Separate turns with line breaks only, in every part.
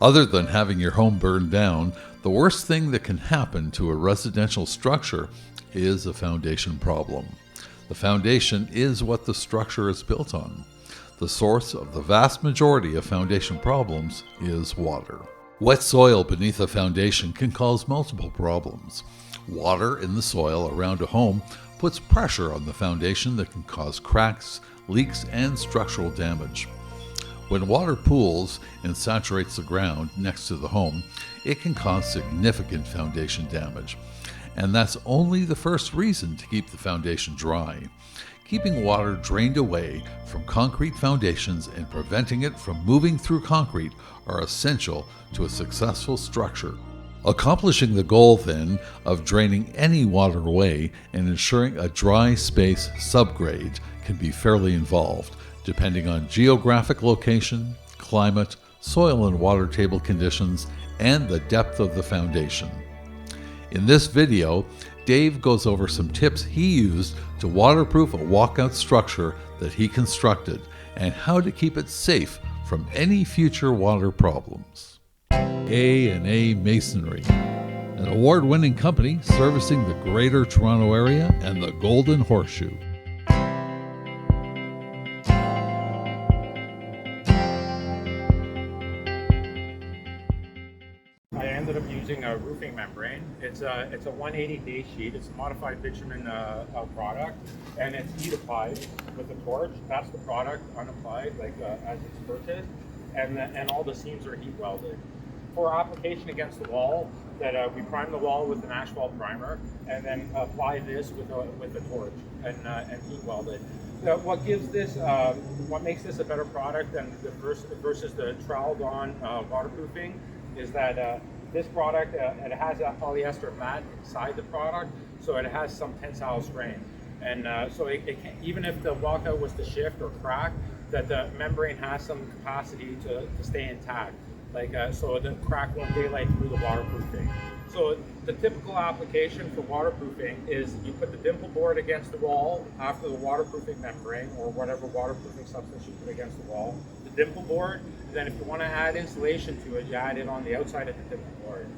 Other than having your home burned down, the worst thing that can happen to a residential structure is a foundation problem. The foundation is what the structure is built on. The source of the vast majority of foundation problems is water. Wet soil beneath a foundation can cause multiple problems. Water in the soil around a home puts pressure on the foundation that can cause cracks, leaks, and structural damage. When water pools and saturates the ground next to the home, it can cause significant foundation damage. And that's only the first reason to keep the foundation dry. Keeping water drained away from concrete foundations and preventing it from moving through concrete are essential to a successful structure. Accomplishing the goal, then, of draining any water away and ensuring a dry space subgrade can be fairly involved, depending on geographic location, climate, soil and water table conditions, and the depth of the foundation. In this video, Dave goes over some tips he used to waterproof a walkout structure that he constructed and how to keep it safe from any future water problems. A&A Masonry, an award-winning company servicing the Greater Toronto Area and the Golden Horseshoe.
I ended up using a roofing membrane. It's a 180-day sheet. It's a modified bitumen product, and it's heat applied with a torch. That's the product unapplied, as it's purchased, and all the seams are heat welded. For application against the wall, that we prime the wall with an asphalt primer, and then apply this with a torch and heat weld it. What makes this a better product than versus the troweled-on waterproofing is that this product it has a polyester mat inside the product, so it has some tensile strength, and so it can, even if the walkout was to shift or crack, that the membrane has some capacity to stay intact. So the crack won't daylight through the waterproofing. So the typical application for waterproofing is you put the dimple board against the wall after the waterproofing membrane or whatever waterproofing substance you put against the wall. The dimple board, then if you want to add insulation to it, you add it on the outside of the dimple board.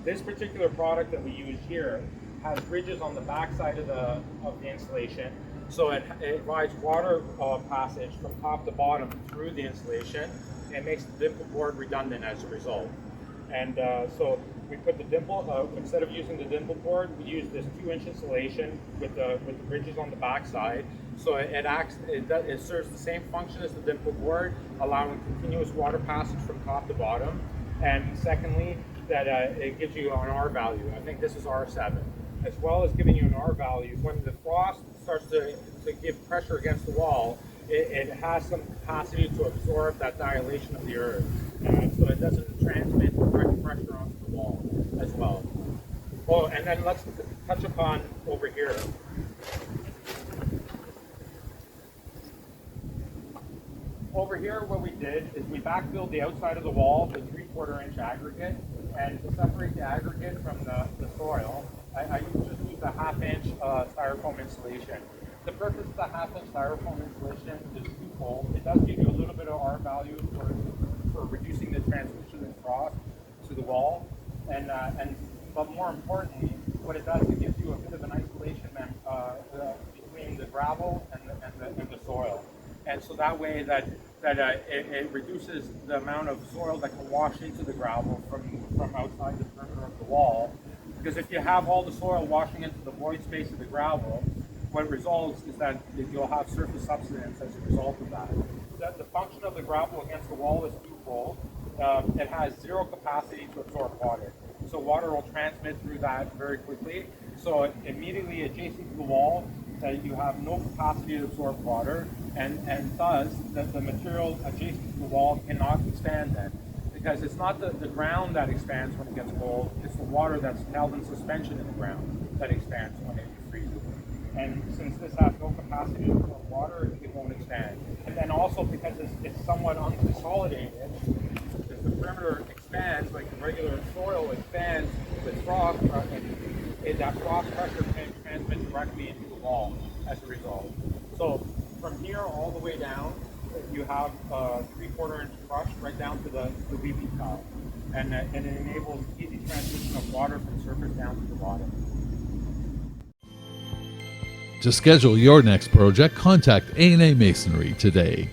This particular product that we use here has ridges on the back side of the insulation, so it provides water passage from top to bottom through the insulation. It makes the dimple board redundant as a result. And so we put the dimple, instead of using the dimple board, we use this 2-inch insulation with the ridges on the back side. So it serves the same function as the dimple board, allowing continuous water passage from top to bottom. And secondly, that it gives you an R value. I think this is R7. As well as giving you an R value, when the frost starts to give pressure against the wall, it has some capacity to absorb that dilation of the earth, so it doesn't transmit direct pressure onto the wall as well. Oh, and then let's touch upon over here. Over here, what we did is we backfilled the outside of the wall with 3/4 inch aggregate, and to separate the aggregate from the soil, I just used a 1/2 inch styrofoam insulation. The purpose of the 1/2 inch styrofoam insulation is twofold. It does give you a little bit of R value for reducing the transmission of frost to the wall, but more importantly, what it does, it gives you a bit of an isolation between the gravel and the soil, and so that way it reduces the amount of soil that can wash into the gravel from outside the perimeter of the wall. Because if you have all the soil washing into the void space of the gravel, what results is that you'll have surface subsidence as a result of that. The function of the gravel against the wall is twofold. It has zero capacity to absorb water. So water will transmit through that very quickly. So immediately adjacent to the wall, you have no capacity to absorb water, and thus the material adjacent to the wall cannot expand then. Because it's not the ground that expands when it gets cold, it's the water that's held in suspension in the ground that expands when it freezes. And since this has no capacity to absorb water, it won't expand. And then also because it's somewhat unconsolidated, as the perimeter expands, like the regular soil expands with frost, and that frost pressure can transmit directly into the wall as a result. So from here all the way down, you have 3/4 inch crush right down to the weeping tile. and it enables easy transition of water from surface down to the bottom.
To schedule your next project, contact A&A Masonry today.